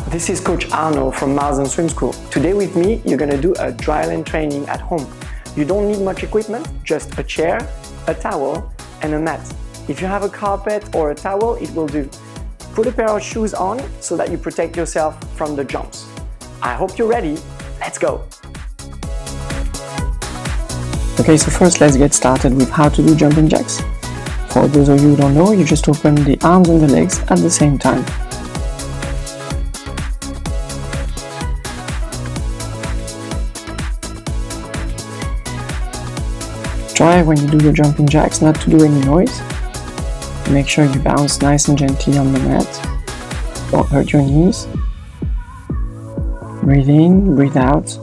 This is Coach Arno from Marsden Swim School. Today with me, you're going to do a dryland training at home. You don't need much equipment, just a chair, a towel, and a mat. If you have a carpet or a towel, it will do. Put a pair of shoes on so that you protect yourself from the jumps. I hope you're ready. Let's go! Okay, so first let's get started with how to do jumping jacks. For those of you who don't know, you just open the arms and the legs at the same time. Try when you do your jumping jacks not to do any noise. Make sure you bounce nice and gently on the mat. Don't hurt your knees. Breathe in, breathe out.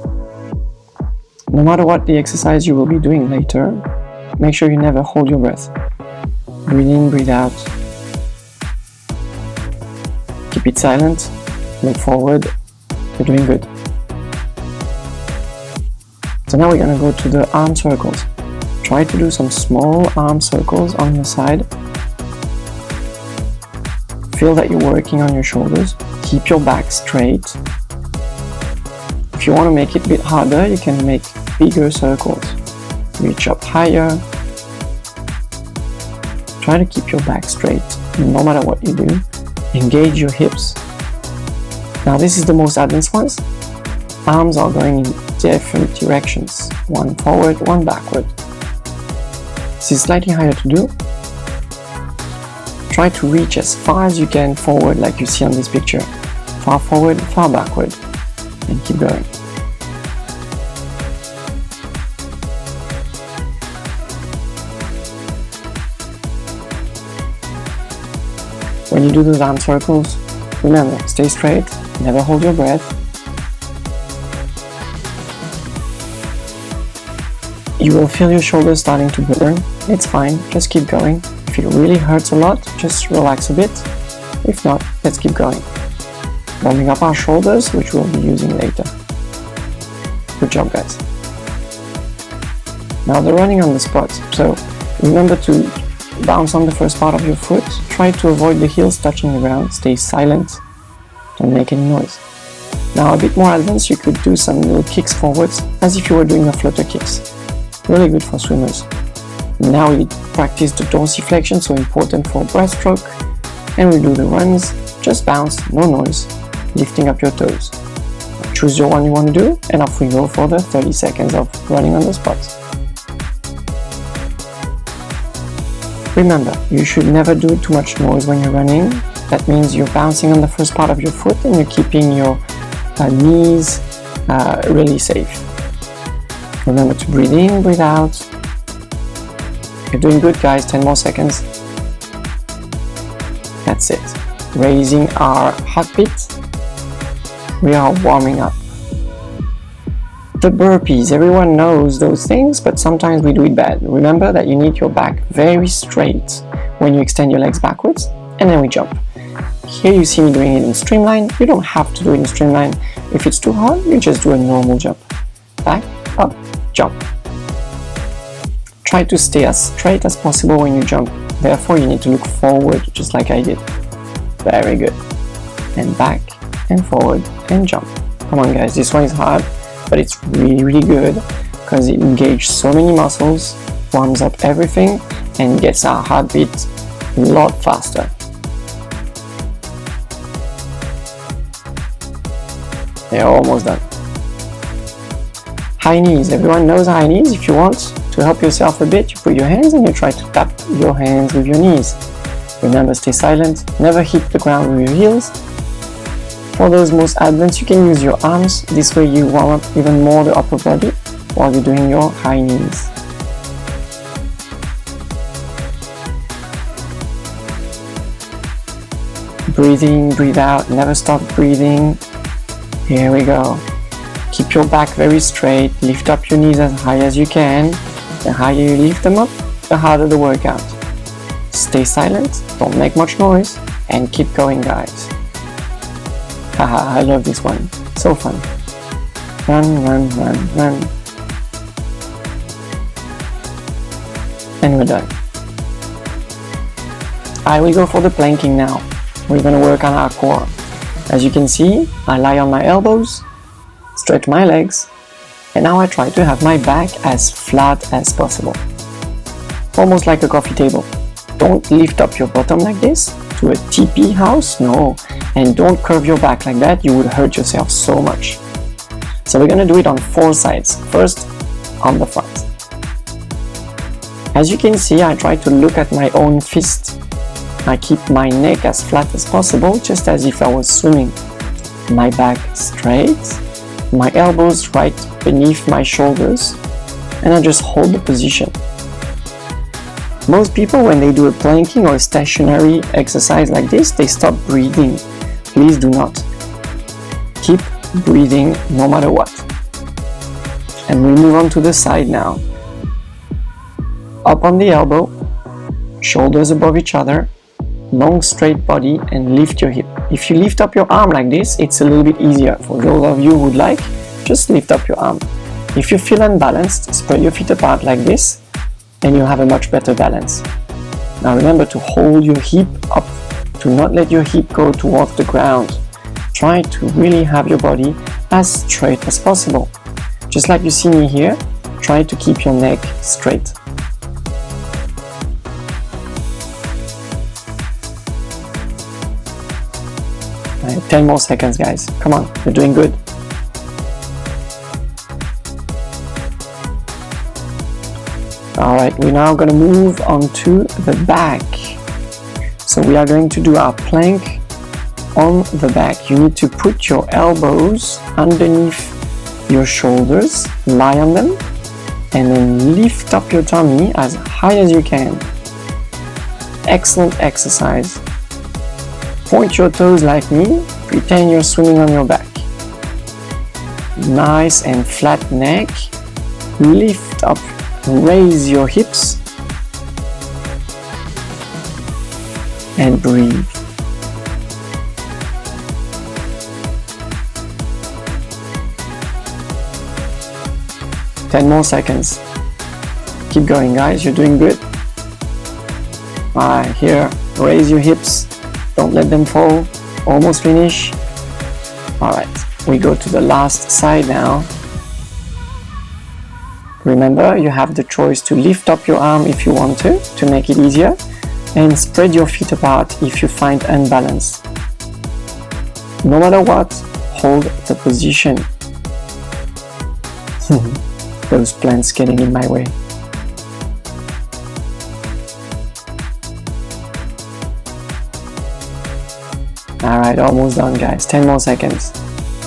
No matter what the exercise you will be doing later, make sure you never hold your breath. Breathe in, breathe out. Keep it silent. Look forward. You're doing good. So now we're going to go to the arm circles. Try to do some small arm circles on your side. Feel that you're working on your shoulders. Keep your back straight. If you want to make it a bit harder, you can make bigger circles. Reach up higher. Try to keep your back straight, no matter what you do. Engage your hips. Now this is the most advanced ones. Arms are going in different directions. One forward, one backward. This is slightly higher to do. Try to reach as far as you can forward, like you see on this picture. Far forward, far backward, and keep going. When you do those arm circles, remember, stay straight, never hold your breath. You will feel your shoulders starting to burn. It's fine, just keep going. If it really hurts a lot, just relax a bit. If not, let's keep going. Warming up our shoulders, which we'll be using later. Good job, guys. Now the running on the spot. So remember to bounce on the first part of your foot. Try to avoid the heels touching the ground. Stay silent. Don't make any noise. Now a bit more advanced, you could do some little kicks forwards as if you were doing a flutter kicks. Really good for swimmers. Now we practice the dorsiflexion, so important for breaststroke. And we do the runs, just bounce, no noise, lifting up your toes. Choose your one you want to do, and off we go for the 30 seconds of running on the spot. Remember, you should never do too much noise when you're running. That means you're bouncing on the first part of your foot and you're keeping your knees really safe. Remember to breathe in, breathe out. You're doing good, guys. 10 more seconds. That's it. Raising our heartbeat. We are warming up. The burpees. Everyone knows those things, but sometimes we do it bad. Remember that you need your back very straight when you extend your legs backwards, and then we jump. Here you see me doing it in streamline. You don't have to do it in streamline. If it's too hard, you just do a normal jump. Back, up, jump. Try to stay as straight as possible when you jump. Therefore, you need to look forward, just like I did. Very good. And back, and forward, and jump. Come on, guys. This one is hard, but it's really, really good because it engages so many muscles, warms up everything, and gets our heartbeat a lot faster. They're almost done. High knees. Everyone knows high knees. If you want to help yourself a bit, you put your hands and you try to tap your hands with your knees. Remember, stay silent. Never hit the ground with your heels. For those most advanced, you can use your arms. This way you warm up even more the upper body while you're doing your high knees. Breathe in, breathe out. Never stop breathing. Here we go. Keep your back very straight, lift up your knees as high as you can. The higher you lift them up, the harder the workout. Stay silent, don't make much noise, and keep going, guys. Haha, I love this one. So fun. Run, run, run, run. And we're done. I will go for the planking now. We're going to work on our core. As you can see, I lie on my elbows, stretch my legs, and now I try to have my back as flat as possible. Almost like a coffee table. Don't lift up your bottom like this to a teepee house, no. And don't curve your back like that, you would hurt yourself so much. So we're gonna do it on 4 sides. First, on the front. As you can see, I try to look at my own fist. I keep my neck as flat as possible, just as if I was swimming. My back straight, my elbows right beneath my shoulders, and I just hold the position. Most people, when they do a planking or a stationary exercise like this, they stop breathing. Please do not. Keep breathing no matter what. And we move on to the side now. Up on the elbow, shoulders above each other, long straight body, and lift your hip. If you lift up your arm like this, it's a little bit easier. For those of you who would like, just lift up your arm. If you feel unbalanced, spread your feet apart like this, and you'll have a much better balance. Now remember to hold your hip up, to not let your hip go towards the ground. Try to really have your body as straight as possible. Just like you see me here, try to keep your neck straight. Right, 10 more seconds, guys. Come on, you're doing good. Alright, we're now going to move on to the back. So we are going to do our plank on the back. You need to put your elbows underneath your shoulders, lie on them, and then lift up your tummy as high as you can. Excellent exercise. Point your toes like me, pretend you're swimming on your back. Nice and flat neck. Lift up, raise your hips, and breathe. Ten more seconds. Keep going, guys, you're doing good. Alright, here, raise your hips. Don't let them fall. Almost finish. Alright, we go to the last side now. Remember, you have the choice to lift up your arm if you want to make it easier, and spread your feet apart if you find unbalance. No matter what, hold the position. Those plants getting in my way. Alright, almost done, guys. 10 more seconds.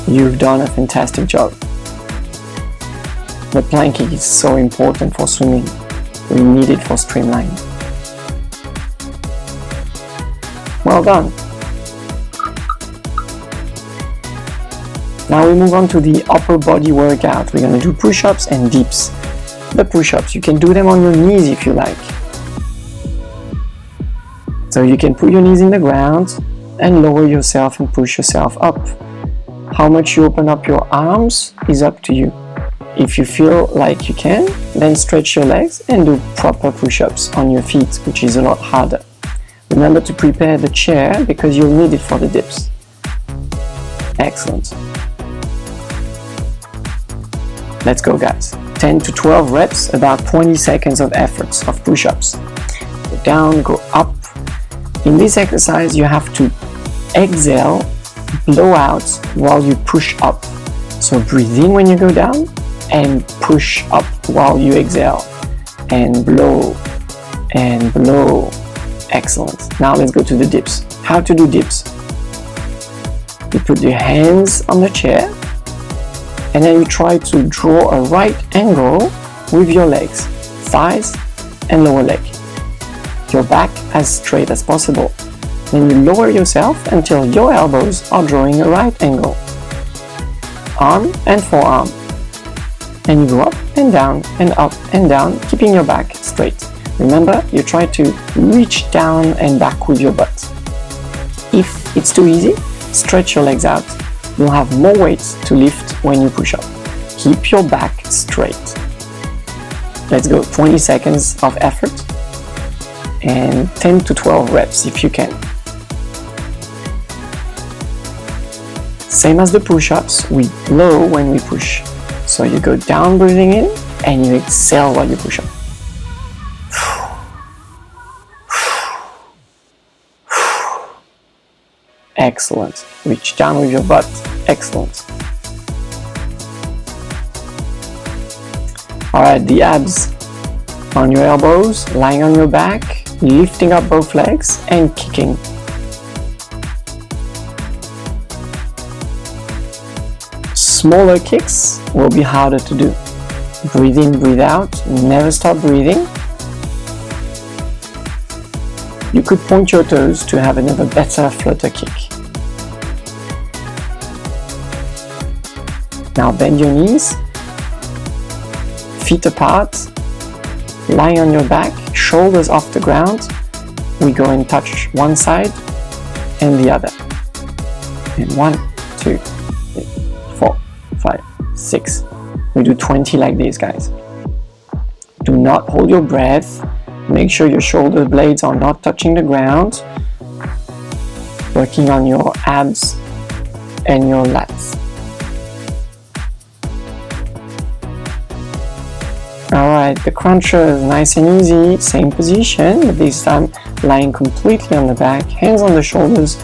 You've done a fantastic job. The planking is so important for swimming. We need it for streamline. Well done. Now we move on to the upper body workout. We're going to do push-ups and dips. The push-ups, you can do them on your knees if you like. So you can put your knees in the ground and lower yourself and push yourself up. How much you open up your arms is up to you. If you feel like you can, then stretch your legs and do proper push-ups on your feet, which is a lot harder. Remember to prepare the chair because you'll need it for the dips. Excellent. Let's go, guys. 10 to 12 reps, about 20 seconds of efforts of push-ups. Go down, go up. In this exercise, you have to exhale, blow out while you push up. So breathe in when you go down and push up while you exhale. And blow and blow. Excellent. Now let's go to the dips. How to do dips? You put your hands on the chair and then you try to draw a right angle with your legs, thighs and lower leg. Your back as straight as possible. Then you lower yourself until your elbows are drawing a right angle. Arm and forearm. And you go up and down and up and down, keeping your back straight. Remember, you try to reach down and back with your butt. If it's too easy, stretch your legs out. You'll have more weight to lift when you push up. Keep your back straight. Let's go, 20 seconds of effort and 10 to 12 reps if you can. Same as the push-ups, we blow when we push. So you go down breathing in and you exhale while you push up. Excellent. Reach down with your butt. Excellent. Alright, the abs. On your elbows, lying on your back, lifting up both legs and kicking. Smaller kicks will be harder to do. Breathe in, breathe out, never stop breathing. You could point your toes to have another better flutter kick. Now bend your knees, feet apart, lying on your back, shoulders off the ground. We go and touch one side and the other. And 1, 2, 3, 4, 5, 6. We do 20 like this, guys. Do not hold your breath. Make sure your shoulder blades are not touching the ground. Working on your abs and your lats. Alright, the cruncher is nice and easy, same position, but this time lying completely on the back, hands on the shoulders.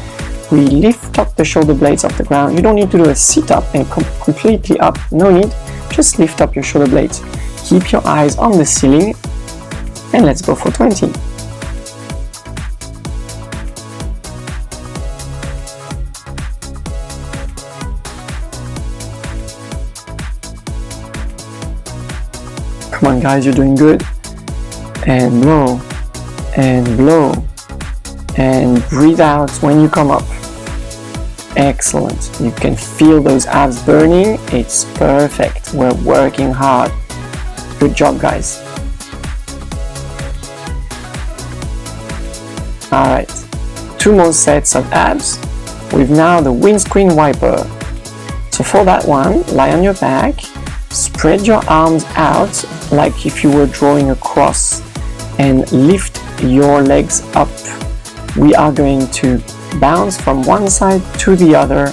We lift up the shoulder blades off the ground. You don't need to do a sit-up and completely up, no need, just lift up your shoulder blades. Keep your eyes on the ceiling and let's go for 20. Come on guys, you're doing good. And blow, and blow, and breathe out when you come up. Excellent. You can feel those abs burning. It's perfect. We're working hard. Good job, guys. Alright, 2 more sets of abs with now the windscreen wiper. So for that one, lie on your back, spread your arms out like if you were drawing a cross and lift your legs up. We are going to bounce from one side to the other,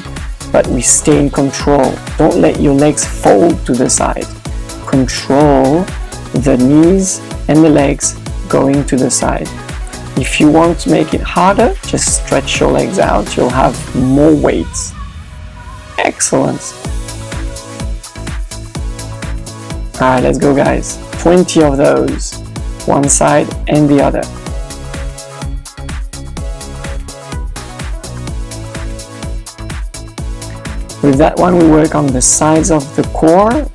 but we stay in control. Don't let your legs fold to the side. Control the knees and the legs going to the side. If you want to make it harder, just stretch your legs out. You'll have more weight. Excellent. Alright, let's go guys. 20 of those. One side and the other. With that one, we work on the sides of the core.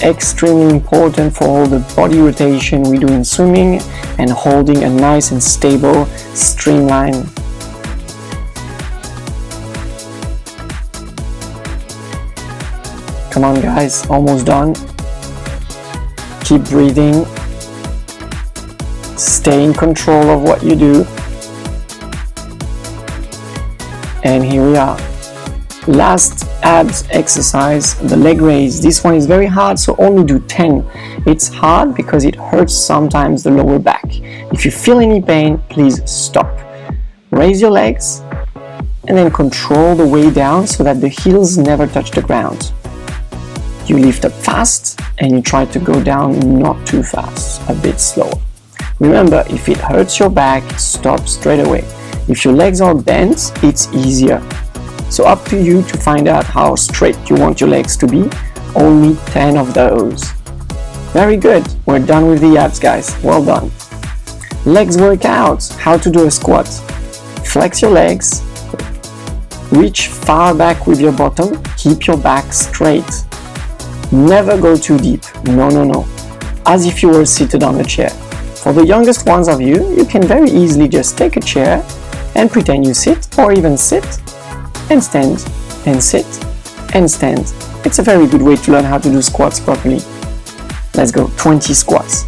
Extremely important for all the body rotation we do in swimming and holding a nice and stable streamline. Come on guys, almost done. Keep breathing. Stay in control of what you do. And here we are. Last abs exercise, the leg raise. This one is very hard, so only do 10. It's hard because it hurts sometimes the lower back. If you feel any pain, please stop. Raise your legs and then control the way down so that the heels never touch the ground. You lift up fast and you try to go down not too fast, a bit slower. Remember, if it hurts your back, stop straight away. If your legs are bent, it's easier. So up to you to find out how straight you want your legs to be. Only 10 of those. Very good. We're done with the abs, guys. Well done. Legs workout. How to do a squat. Flex your legs. Reach far back with your bottom. Keep your back straight. Never go too deep. No, no, no. As if you were seated on a chair. For the youngest ones of you, you can very easily just take a chair and pretend you sit, or even sit and stand, and sit, and stand. It's a very good way to learn how to do squats properly. Let's go, 20 squats.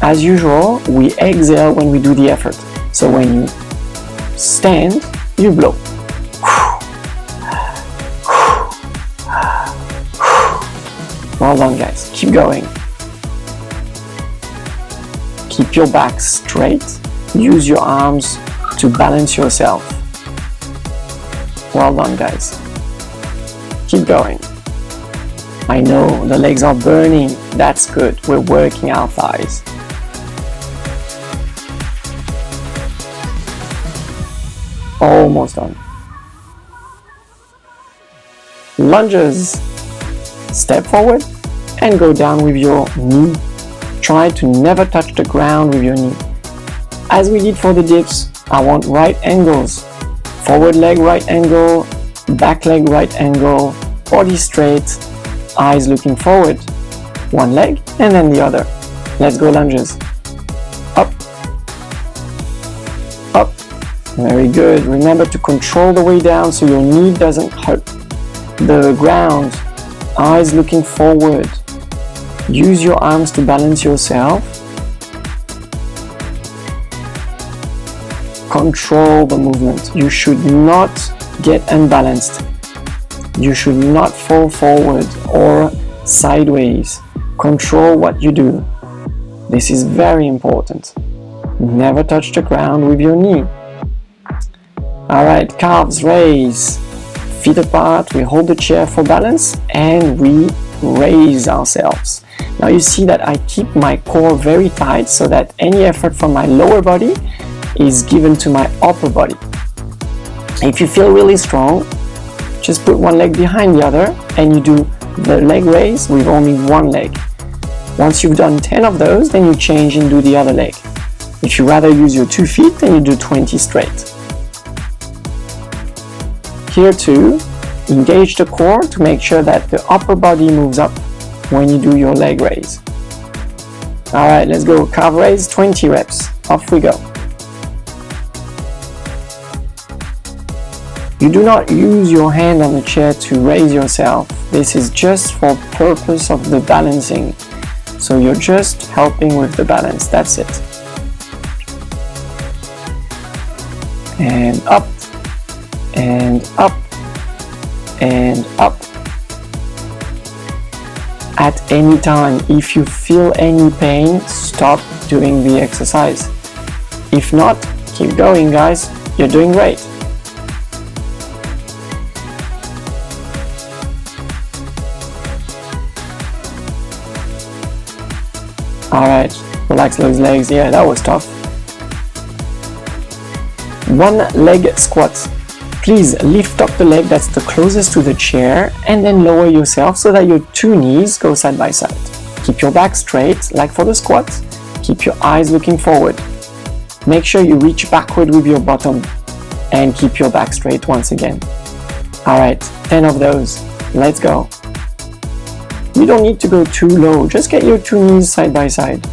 As usual, we exhale when we do the effort. So when you stand, you blow. Well done, guys. Keep going. Keep your back straight. Use your arms to balance yourself. Well done, guys. Keep going. I know the legs are burning. That's good. We're working our thighs. Almost done. Lunges. Step forward and go down with your knee. Try to never touch the ground with your knee. As we did for the dips, I want right angles. Forward leg right angle, back leg right angle, body straight, eyes looking forward. One leg and then the other. Let's go lunges. Up. Up. Very good. Remember to control the way down so your knee doesn't hurt the ground. Eyes looking forward. Use your arms to balance yourself. Control the movement. You should not get unbalanced. You should not fall forward or sideways. Control what you do. This is very important. Never touch the ground with your knee. Alright, calves raise. Feet apart, we hold the chair for balance and we raise ourselves. Now you see that I keep my core very tight so that any effort from my lower body is given to my upper body. If you feel really strong, just put one leg behind the other and you do the leg raise with only one leg. Once you've done 10 of those, then you change and do the other leg. If you rather use your 2 feet, then you do 20 straight. Here too, engage the core to make sure that the upper body moves up when you do your leg raise. Alright, let's go. Calf raise, 20 reps. Off we go. You do not use your hand on the chair to raise yourself. This is just for purpose of the balancing. So you're just helping with the balance. That's it. And up. And up. And up. At any time, if you feel any pain, stop doing the exercise. If not, keep going, guys. You're doing great. Alright, relax those legs. Yeah, that was tough. One leg squat. Please lift up the leg that's the closest to the chair and then lower yourself so that your 2 knees go side by side. Keep your back straight like for the squat. Keep your eyes looking forward. Make sure you reach backward with your bottom and keep your back straight once again. Alright, 10 of those. Let's go. You don't need to go too low. Just get your 2 knees side by side.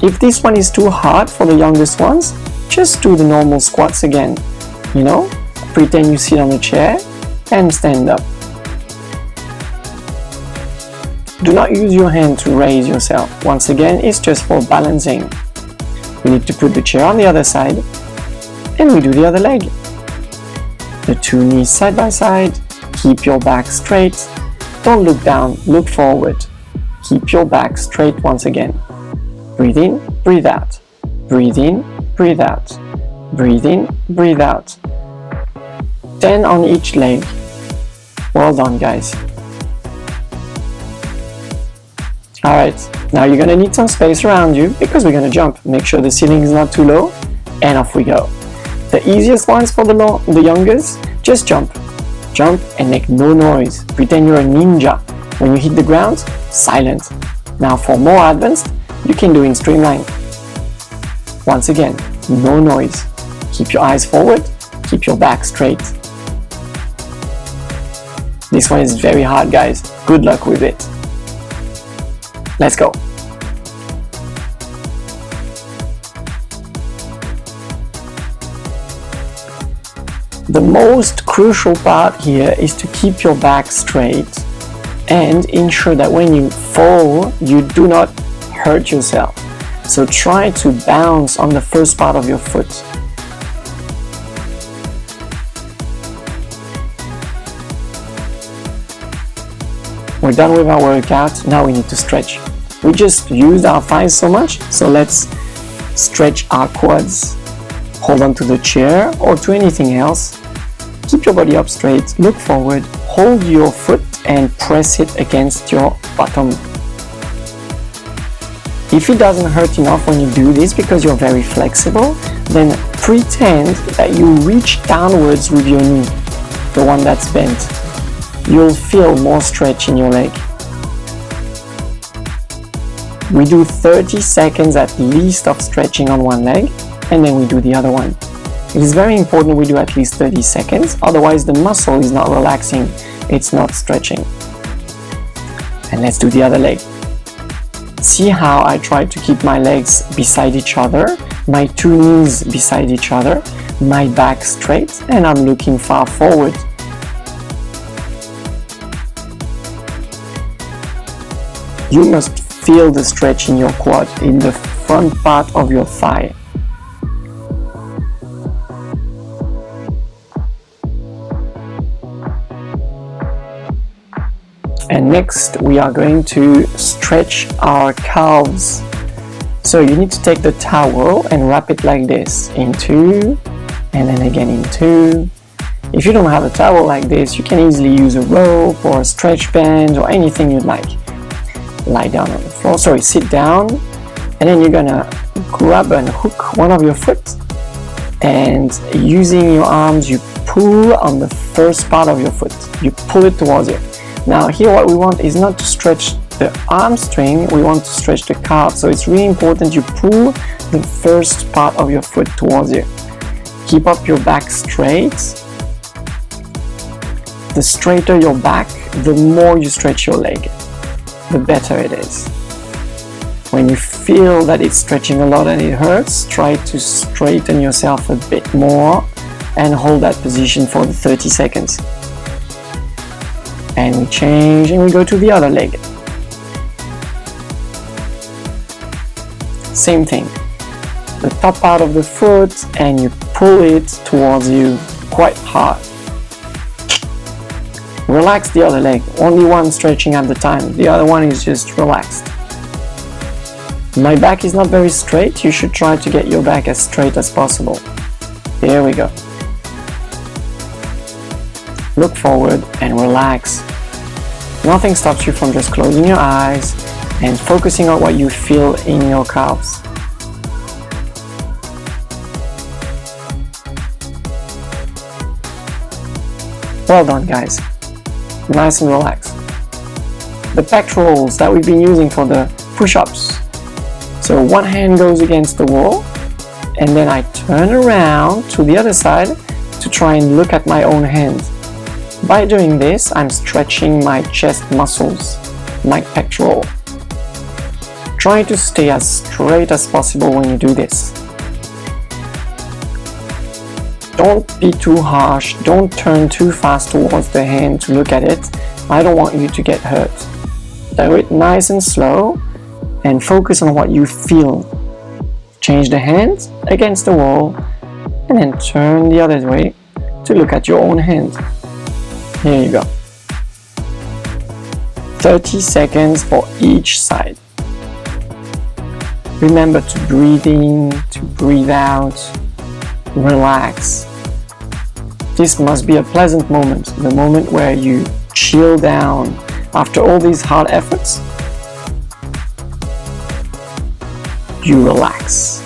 If this one is too hard for the youngest ones, just do the normal squats again. You know, pretend you sit on a chair and stand up. Do not use your hand to raise yourself. Once again, it's just for balancing. We need to put the chair on the other side and we do the other leg. The 2 knees side by side. Keep your back straight. Don't look down, look forward. Keep your back straight once again. Breathe in, breathe out. Breathe in, breathe out. Breathe in, breathe out. 10 on each leg. Well done, guys. Alright, now you're gonna need some space around you because we're gonna jump. Make sure the ceiling is not too low, and off we go. The easiest ones for the youngest, just jump. Jump and make no noise. Pretend you're a ninja. When you hit the ground, silent. Now for more advanced, you can do in streamline. Once again, no noise. Keep your eyes forward, keep your back straight. This one is very hard, guys. Good luck with it. Let's go. The most crucial part here is to keep your back straight and ensure that when you fall, you do not hurt yourself. So try to bounce on the first part of your foot. We're done with our workout. Now we need to stretch. We just used our thighs so much, so let's stretch our quads. Hold on to the chair or to anything else. Keep your body up straight, look forward, hold your foot and press it against your bottom. If it doesn't hurt enough when you do this because you're very flexible, then pretend that you reach downwards with your knee, the one that's bent. You'll feel more stretch in your leg. We do 30 seconds at least of stretching on one leg, and then we do the other one. It is very important we do at least 30 seconds, otherwise the muscle is not relaxing, it's not stretching. And let's do the other leg. See how I try to keep my legs beside each other, my two knees beside each other, my back straight, and I'm looking far forward. You must feel the stretch in your quad, in the front part of your thigh. And next we are going to stretch our calves. So you need to take the towel and wrap it like this, in two, and then again in two. If you don't have a towel like this, you can easily use a rope or a stretch band or anything you'd like. Lie down on the floor, sit down, and then you're gonna grab and hook one of your foot, and using your arms you pull on the first part of your foot, you pull it towards you. Now here what we want is not to stretch the hamstring, we want to stretch the calf, so it's really important you pull the first part of your foot towards you. Keep up your back straight. The straighter your back, the more you stretch your leg, the better it is. When you feel that it's stretching a lot and it hurts, try to straighten yourself a bit more and hold that position for the 30 seconds. And we change and we go to the other leg. Same thing. The top part of the foot and you pull it towards you quite hard. Relax the other leg, only one stretching at the time, the other one is just relaxed. My back is not very straight, you should try to get your back as straight as possible. There we go. Look forward and relax. Nothing stops you from just closing your eyes and focusing on what you feel in your calves. Well done, guys. Nice and relaxed. The pectorals that we've been using for the push-ups. So one hand goes against the wall and then I turn around to the other side to try and look at my own hand. By doing this, I'm stretching my chest muscles, my pectoral. Try to stay as straight as possible when you do this. Don't be too harsh, don't turn too fast towards the hand to look at it. I don't want you to get hurt. Do it nice and slow and focus on what you feel. Change the hand against the wall and then turn the other way to look at your own hand. Here you go. 30 seconds for each side. Remember to breathe in, to breathe out, relax. This must be a pleasant moment, the moment where you chill down after all these hard efforts. You relax.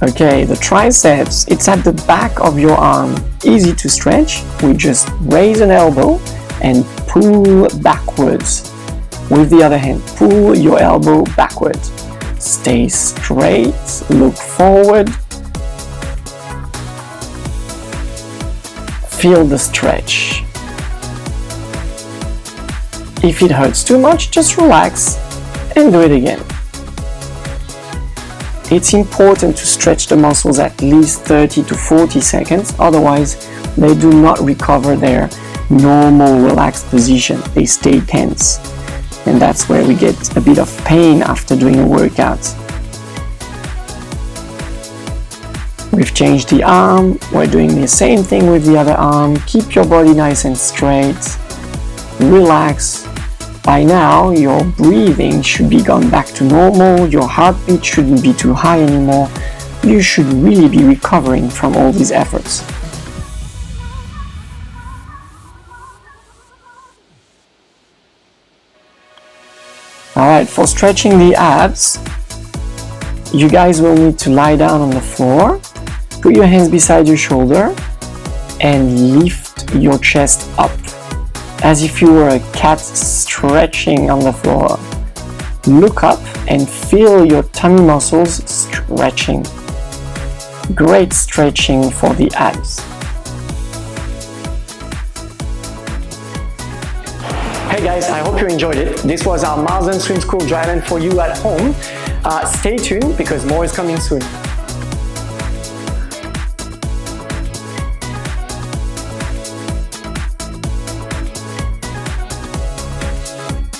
Okay, the triceps, it's at the back of your arm. Easy to stretch. We just raise an elbow and pull backwards. With the other hand, pull your elbow backwards. Stay straight, look forward. Feel the stretch. If it hurts too much, just relax and do it again. It's important to stretch the muscles at least 30 to 40 seconds, otherwise they do not recover their normal relaxed position. They stay tense. And that's where we get a bit of pain after doing a workout. We've changed the arm, we're doing the same thing with the other arm. Keep your body nice and straight, relax, By now, your breathing should be gone back to normal, your heartbeat shouldn't be too high anymore. You should really be recovering from all these efforts. Alright, for stretching the abs, you guys will need to lie down on the floor, put your hands beside your shoulder, and lift your chest up, as if you were a cat stretching on the floor. Look up and feel your tummy muscles stretching. Great stretching for the abs. Hey guys, I hope you enjoyed it. This was our Marsden Swim School dry run for you at home. Stay tuned because more is coming soon.